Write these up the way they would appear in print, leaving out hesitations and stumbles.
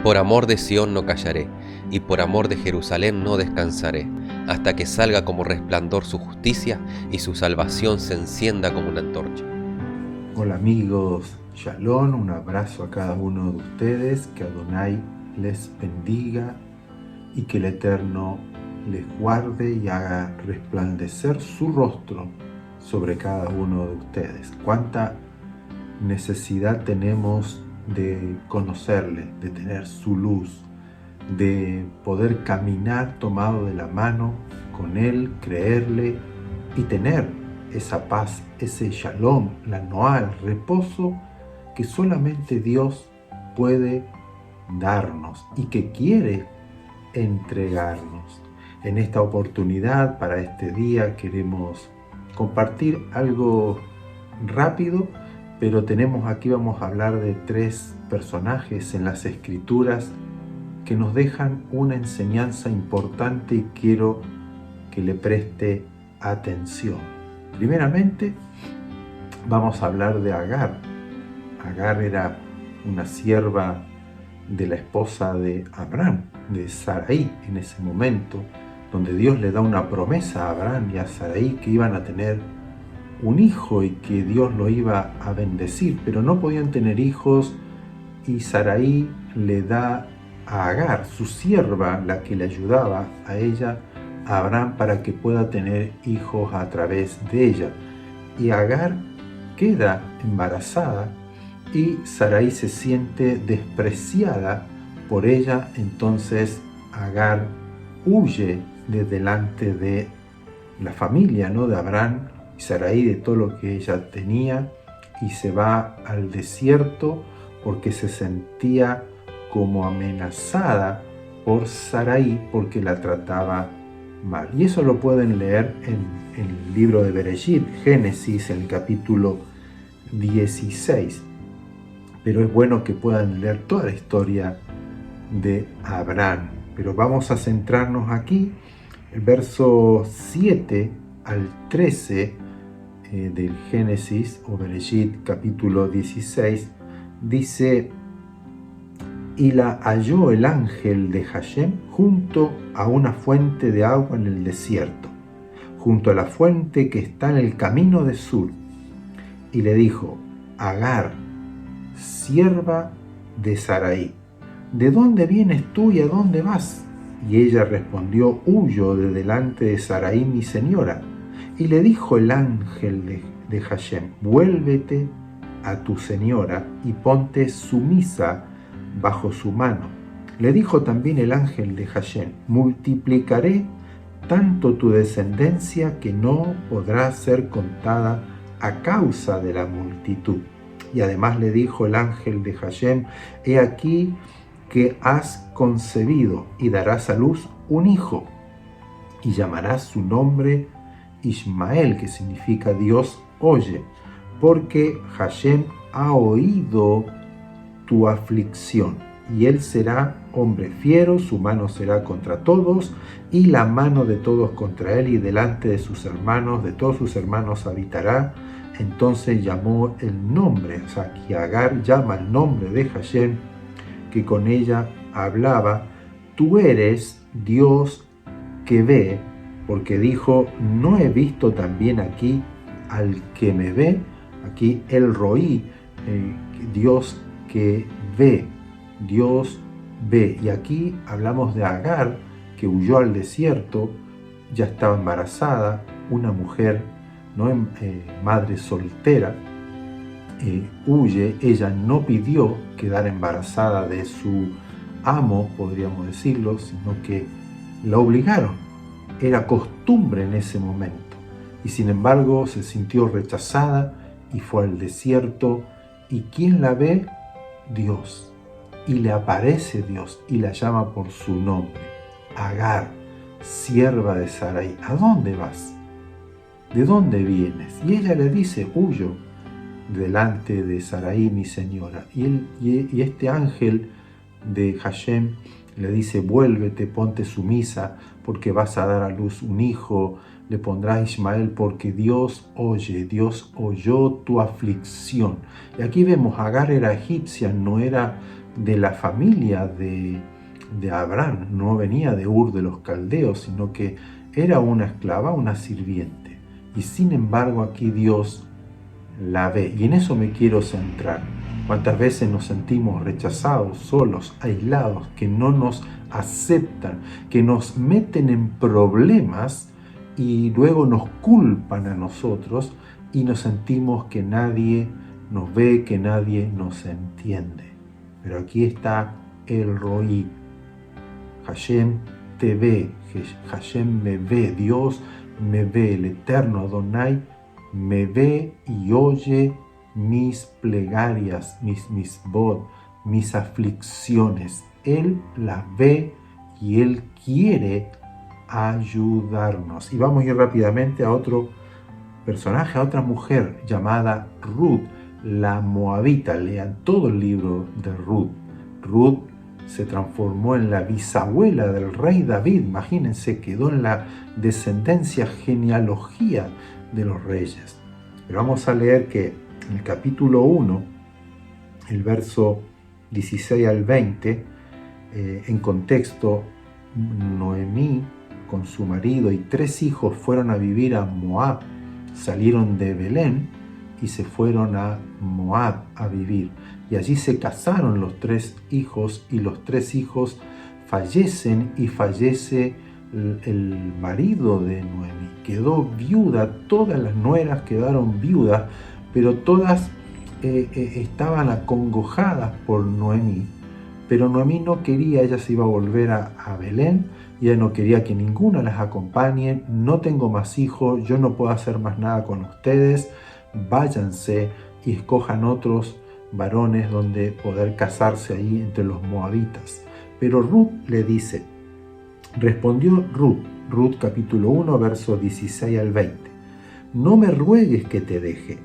Por amor de Sión no callaré, y por amor de Jerusalén no descansaré, hasta que salga como resplandor su justicia y su salvación se encienda como una antorcha. Hola amigos, Shalom, un abrazo a cada uno de ustedes, que Adonai les bendiga y que el Eterno les guarde y haga resplandecer su rostro sobre cada uno de ustedes. Cuánta necesidad tenemos de conocerle, de tener su luz, de poder caminar tomado de la mano con Él, creerle y tener esa paz, ese shalom, la noá, el reposo que solamente Dios puede darnos y que quiere entregarnos. En esta oportunidad, para este día, queremos compartir algo rápido, pero vamos a hablar de 3 personajes en las Escrituras que nos dejan una enseñanza importante y quiero que le preste atención. Primeramente, vamos a hablar de Agar. Agar era una sierva de la esposa de Abraham, de Sarai, en ese momento, donde Dios le da una promesa a Abraham y a Sarai que iban a tener un hijo y que Dios lo iba a bendecir, pero no podían tener hijos y Sarai le da a Agar, su sierva, la que le ayudaba a ella, a Abraham, para que pueda tener hijos a través de ella. Y Agar queda embarazada y Sarai se siente despreciada por ella. Entonces Agar huye de delante de la familia, ¿no?, de Abraham y Sarai, de todo lo que ella tenía, y se va al desierto porque se sentía como amenazada por Sarai porque la trataba mal. Y eso lo pueden leer en el libro de Bereshit, Génesis, en el capítulo 16. Pero es bueno que puedan leer toda la historia de Abraham. Pero vamos a centrarnos aquí, el verso 7 al 13 del Génesis o Bereshit, capítulo 16, dice: y la halló el ángel de Hashem junto a una fuente de agua en el desierto, junto a la fuente que está en el camino de Sur. Y le dijo: Agar, sierva de Sarai, ¿de dónde vienes tú y a dónde vas? Y ella respondió: huyo de delante de Sarai mi señora. Y le dijo el ángel de Hashem: vuélvete a tu señora y ponte sumisa bajo su mano. Le dijo también el ángel de Hashem: multiplicaré tanto tu descendencia que no podrá ser contada a causa de la multitud. Y además le dijo el ángel de Hashem: he aquí que has concebido y darás a luz un hijo, y llamarás su nombre Ismael, que significa Dios oye, porque Hashem ha oído tu aflicción, y él será hombre fiero, su mano será contra todos, y la mano de todos contra él, y delante de sus hermanos, de todos sus hermanos habitará. Entonces llamó el nombre, o sea, que Agar llama el nombre de Hashem, que con ella hablaba: tú eres Dios que ve, porque dijo: no he visto también aquí al que me ve. Aquí el Roí, Dios que ve, Dios ve. Y aquí hablamos de Agar, que huyó al desierto, ya estaba embarazada, una mujer, ¿no?, madre soltera, huye. Ella no pidió quedar embarazada de su amo, podríamos decirlo, sino que la obligaron. Era costumbre en ese momento. Y sin embargo se sintió rechazada y fue al desierto. ¿Y quién la ve? Dios. Y le aparece Dios y la llama por su nombre: Agar, sierva de Sarai, ¿a dónde vas? ¿De dónde vienes? Y ella le dice: huyo delante de Sarai mi señora. Y este ángel de Hashem le dice: vuélvete, ponte sumisa, porque vas a dar a luz un hijo, le pondrás Ismael, porque Dios oye, Dios oyó tu aflicción. Y aquí vemos, Agar era egipcia, no era de la familia de Abraham, no venía de Ur de los Caldeos, sino que era una esclava, una sirviente. Y sin embargo aquí Dios la ve, y en eso me quiero centrar. ¿Cuántas veces nos sentimos rechazados, solos, aislados, que no nos aceptan, que nos meten en problemas y luego nos culpan a nosotros y nos sentimos que nadie nos ve, que nadie nos entiende? Pero aquí está el Roí. Hashem te ve, Hashem me ve, Dios me ve, el eterno Adonai me ve y oye mis plegarias, mis vod, mis aflicciones. Él las ve y Él quiere ayudarnos. Y vamos a ir rápidamente a otro personaje, a otra mujer llamada Ruth, la Moabita. Lean todo el libro de Ruth. Ruth se transformó en la bisabuela del rey David. Imagínense, quedó en la descendencia, genealogía de los reyes. Pero vamos a leer que en el capítulo 1, el verso 16 al 20, en contexto, Noemí con su marido y 3 hijos fueron a vivir a Moab. Salieron de Belén y se fueron a Moab a vivir. Y allí se casaron los 3 hijos, y los 3 hijos fallecen, y fallece el marido de Noemí. Quedó viuda, todas las nueras quedaron viudas, pero todas estaban acongojadas por Noemí. Pero Noemí no quería, ella se iba a volver a Belén, y ella no quería que ninguna las acompañe. No tengo más hijos, yo no puedo hacer más nada con ustedes, váyanse y escojan otros varones donde poder casarse ahí entre los moabitas. Pero Ruth le dice, respondió Ruth capítulo 1, verso 16 al 20, no me ruegues que te deje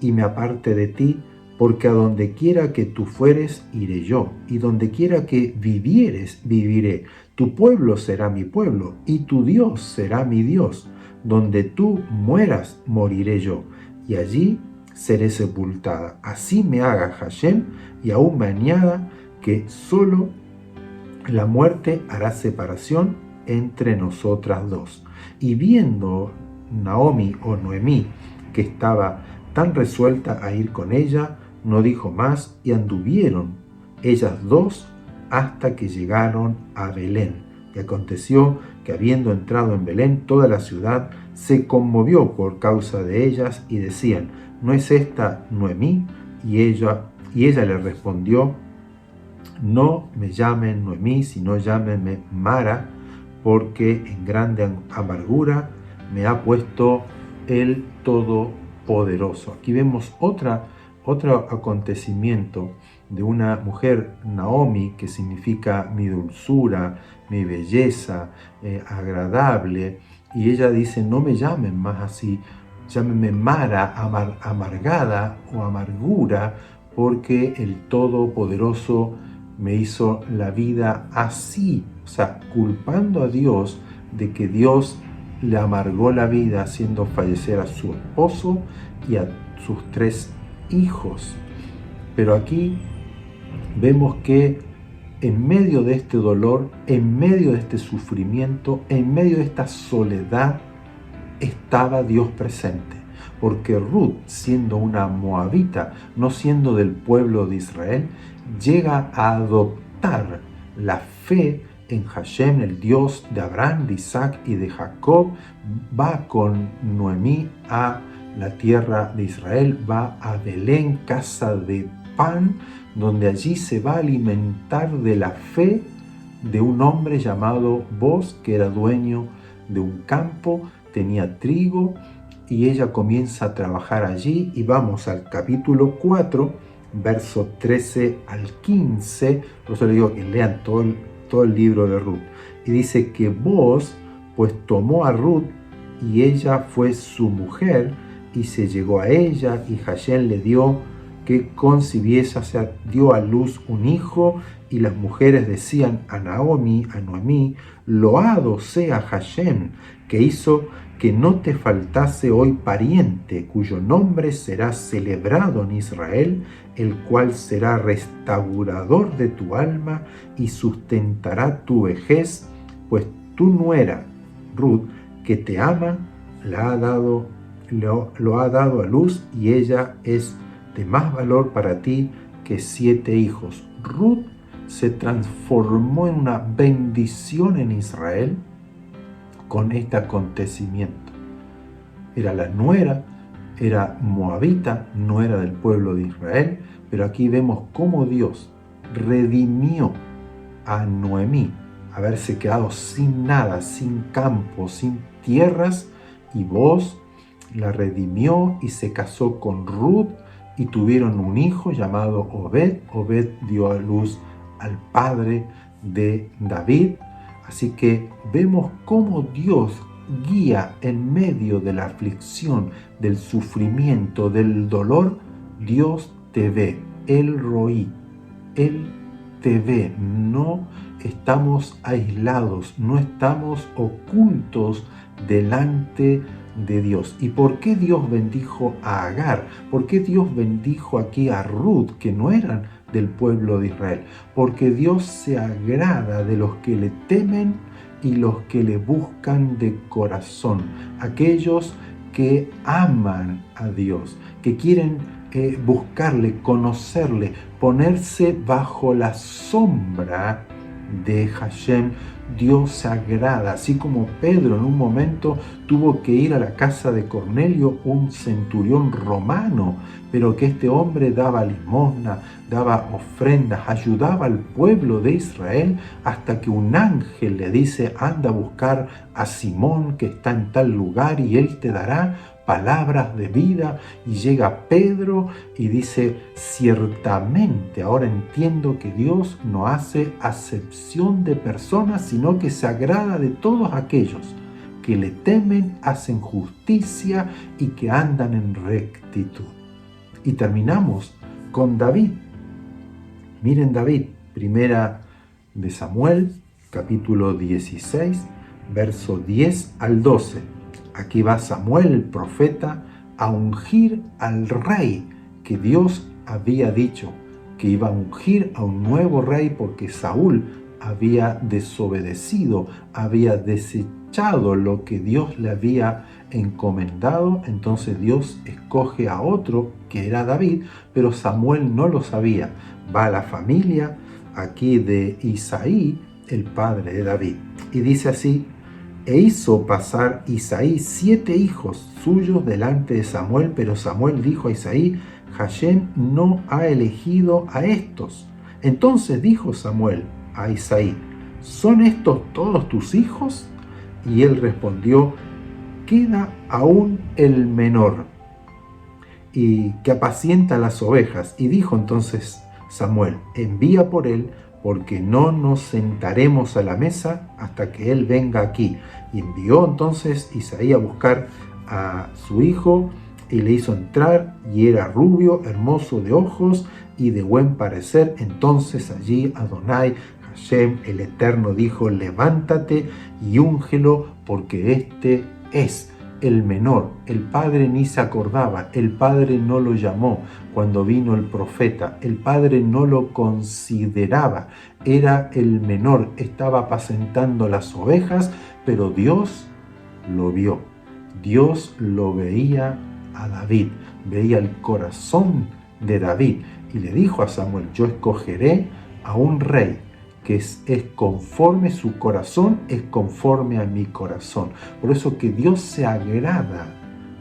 y me aparte de ti, porque a donde quiera que tú fueres, iré yo, y donde quiera que vivieres, viviré. Tu pueblo será mi pueblo, y tu Dios será mi Dios. Donde tú mueras, moriré yo, y allí seré sepultada. Así me haga Hashem, y aún me añada que solo la muerte hará separación entre nosotras dos. Y viendo Naomi o Noemí que estaba tan resuelta a ir con ella, no dijo más, y anduvieron ellas dos hasta que llegaron a Belén. Y aconteció que habiendo entrado en Belén, toda la ciudad se conmovió por causa de ellas, y decían, ¿no es esta Noemí? Y ella le respondió, no me llamen Noemí, sino llámenme Mara, porque en grande amargura me ha puesto el Todopoderoso. Aquí vemos otro acontecimiento de una mujer, Naomi, que significa mi dulzura, mi belleza, agradable, y ella dice, no me llamen más así, llámenme Mara, amargada o amargura, porque el Todopoderoso me hizo la vida así, o sea, culpando a Dios de que Dios le amargó la vida haciendo fallecer a su esposo y a sus 3 hijos. Pero aquí vemos que en medio de este dolor, en medio de este sufrimiento, en medio de esta soledad, estaba Dios presente. Porque Ruth, siendo una moabita, no siendo del pueblo de Israel, llega a adoptar la fe en Hashem, el Dios de Abraham, de Isaac y de Jacob. Va con Noemí a la tierra de Israel, va a Belén, casa de pan, donde allí se va a alimentar de la fe de un hombre llamado Boz, que era dueño de un campo, tenía trigo, y ella comienza a trabajar allí. Y vamos al capítulo 4, verso 13 al 15, por eso le digo que lean todo el libro de Ruth. Y dice que Boz pues tomó a Ruth, y ella fue su mujer, y se llegó a ella, y Hashem le dio que concibiese, o sea, dio a luz un hijo, y las mujeres decían a Noemí, loado sea Hashem, que hizo que no te faltase hoy pariente, cuyo nombre será celebrado en Israel, el cual será restaurador de tu alma y sustentará tu vejez, pues tu nuera, Ruth, que te ama, lo ha dado a luz, y ella es de más valor para ti que 7 hijos. Ruth se transformó en una bendición en Israel con este acontecimiento. Era la nuera, era moabita, no era del pueblo de Israel, pero aquí vemos cómo Dios redimió a Noemí, haberse quedado sin nada, sin campo, sin tierras, y Booz la redimió y se casó con Ruth y tuvieron un hijo llamado Obed. Obed dio a luz al padre de David. Así que vemos cómo Dios guía en medio de la aflicción, del sufrimiento, del dolor. Dios te ve, El Roí, Él te ve. No estamos aislados, no estamos ocultos delante de Dios. ¿Y por qué Dios bendijo a Agar? ¿Por qué Dios bendijo aquí a Ruth, que no eran del pueblo de Israel? Porque Dios se agrada de los que le temen y los que le buscan de corazón, aquellos que aman a Dios, que quieren buscarle, conocerle, ponerse bajo la sombra de Hashem. Dios se agrada, así como Pedro en un momento tuvo que ir a la casa de Cornelio, un centurión romano, pero que este hombre daba limosna, daba ofrendas, ayudaba al pueblo de Israel, hasta que un ángel le dice: anda a buscar a Simón, que está en tal lugar, y él te dará palabras de vida. Y llega Pedro y dice: ciertamente ahora entiendo que Dios no hace acepción de personas, sino que se agrada de todos aquellos que le temen, hacen justicia y que andan en rectitud. Y terminamos con David. Miren David, primera de Samuel, capítulo 16, verso 10 al 12. Aquí va Samuel, el profeta, a ungir al rey, que Dios había dicho que iba a ungir a un nuevo rey, porque Saúl había desobedecido, había desechado lo que Dios le había encomendado. Entonces Dios escoge a otro, que era David, pero Samuel no lo sabía. Va a la familia aquí de Isaí, el padre de David, y dice así: e hizo pasar Isaí 7 hijos suyos delante de Samuel, pero Samuel dijo a Isaí: Hashem no ha elegido a estos. Entonces dijo Samuel a Isaí: ¿son estos todos tus hijos? Y él respondió: queda aún el menor, y que apacienta las ovejas. Y dijo entonces Samuel: envía por él, porque no nos sentaremos a la mesa hasta que él venga aquí. Y envió entonces Isaí a buscar a su hijo, y le hizo entrar, y era rubio, hermoso de ojos y de buen parecer. Entonces allí Adonai, Hashem, el Eterno, dijo: levántate y úngelo, porque este es el menor. El padre ni se acordaba, el padre no lo llamó cuando vino el profeta, el padre no lo consideraba, era el menor, estaba apacentando las ovejas, pero Dios lo vio. Dios lo veía a David, veía el corazón de David, y le dijo a Samuel: yo escogeré a un rey que es conforme su corazón, es conforme a mi corazón. Por eso que Dios se agrada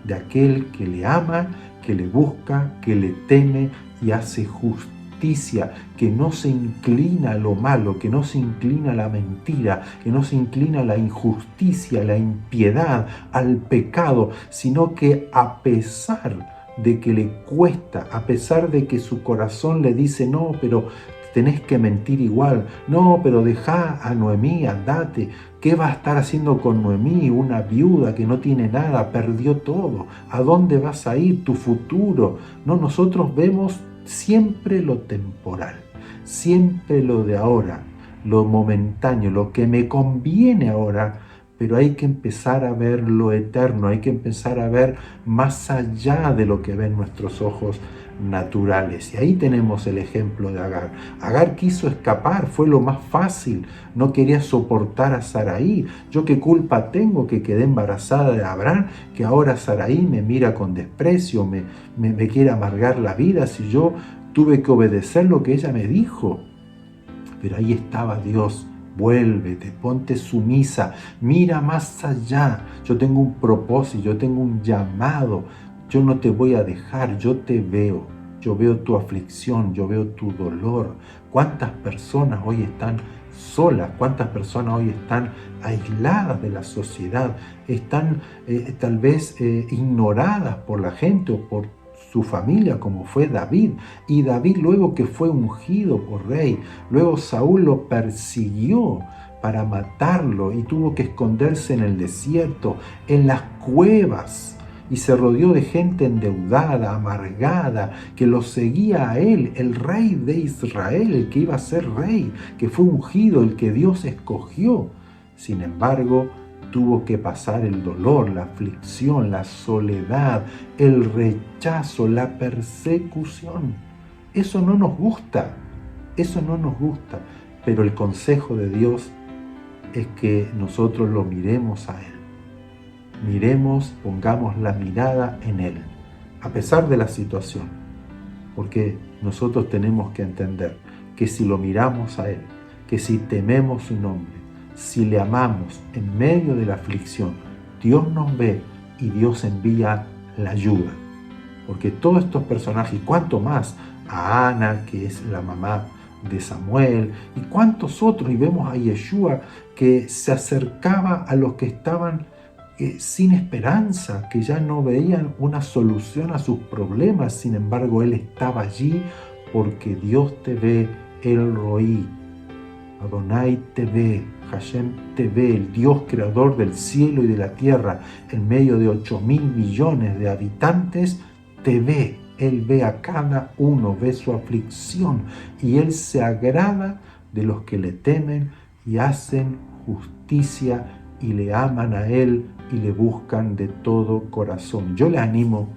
de aquel que le ama, que le busca, que le teme y hace justicia, que no se inclina a lo malo, que no se inclina a la mentira, que no se inclina a la injusticia, a la impiedad, al pecado, sino que a pesar de que le cuesta, a pesar de que su corazón le dice: no, pero tenés que mentir igual, no, pero dejá a Noemí, andate. ¿Qué va a estar haciendo con Noemí, una viuda que no tiene nada, perdió todo? ¿A dónde vas a ir? Tu futuro. No, nosotros vemos siempre lo temporal, siempre lo de ahora, lo momentáneo, lo que me conviene ahora, pero hay que empezar a ver lo eterno, hay que empezar a ver más allá de lo que ven nuestros ojos naturales. Y ahí tenemos el ejemplo de Agar. Agar quiso escapar, fue lo más fácil, no quería soportar a Saraí. Yo qué culpa tengo que quedé embarazada de Abraham, que ahora Saraí me mira con desprecio, me quiere amargar la vida si yo tuve que obedecer lo que ella me dijo. Pero ahí estaba Dios. Vuélvete, ponte sumisa, mira más allá. Yo tengo un propósito, yo tengo un llamado. Yo no te voy a dejar, yo te veo. Yo veo tu aflicción, yo veo tu dolor. ¿Cuántas personas hoy están solas? ¿Cuántas personas hoy están aisladas de la sociedad? Están tal vez ignoradas por la gente o por su familia, como fue David. Y David, luego que fue ungido por rey, luego Saúl lo persiguió para matarlo y tuvo que esconderse en el desierto, en las cuevas, y se rodeó de gente endeudada, amargada, que lo seguía a él, el rey de Israel, el que iba a ser rey, que fue ungido, el que Dios escogió. Sin embargo, tuvo que pasar el dolor, la aflicción, la soledad, el rechazo, la persecución. Eso no nos gusta, pero el consejo de Dios es que nosotros lo miremos a Él. Miremos, pongamos la mirada en Él, a pesar de la situación, porque nosotros tenemos que entender que si lo miramos a Él, que si tememos su nombre, si le amamos en medio de la aflicción, Dios nos ve y Dios envía la ayuda. Porque todos estos personajes, y cuánto más, a Ana, que es la mamá de Samuel, y cuántos otros, y vemos a Yeshua que se acercaba a los que estaban sin esperanza, que ya no veían una solución a sus problemas. Sin embargo, Él estaba allí porque Dios te ve, El Roí, Adonai te ve, Hashem te ve, el Dios creador del cielo y de la tierra, en medio de 8.000 millones de habitantes, te ve. Él ve a cada uno, ve su aflicción, y Él se agrada de los que le temen y hacen justicia y le aman a Él y le buscan de todo corazón. Yo le animo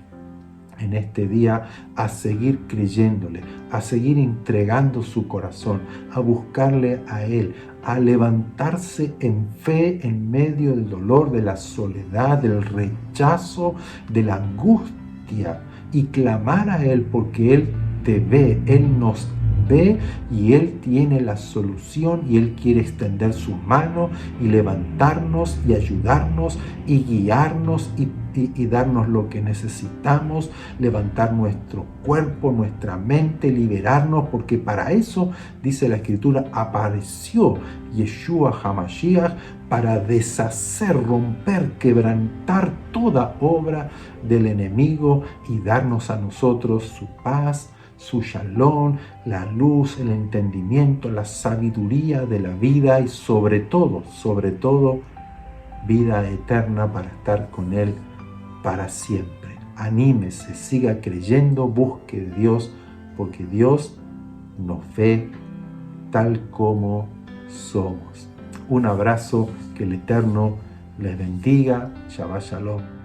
en este día a seguir creyéndole, a seguir entregando su corazón, a buscarle a Él, a levantarse en fe en medio del dolor, de la soledad, del rechazo, de la angustia, y clamar a Él porque Él te ve, Él nos ve y Él tiene la solución y Él quiere extender su mano y levantarnos y ayudarnos y guiarnos y darnos lo que necesitamos, levantar nuestro cuerpo, nuestra mente, liberarnos, porque para eso, dice la Escritura, apareció Yeshua HaMashiach para deshacer, romper, quebrantar toda obra del enemigo y darnos a nosotros su paz, su shalom, la luz, el entendimiento, la sabiduría de la vida y sobre todo, vida eterna para estar con Él para siempre. Anímese, siga creyendo, busque a Dios, porque Dios nos ve tal como somos. Un abrazo, que el Eterno les bendiga. Shabbat Shalom.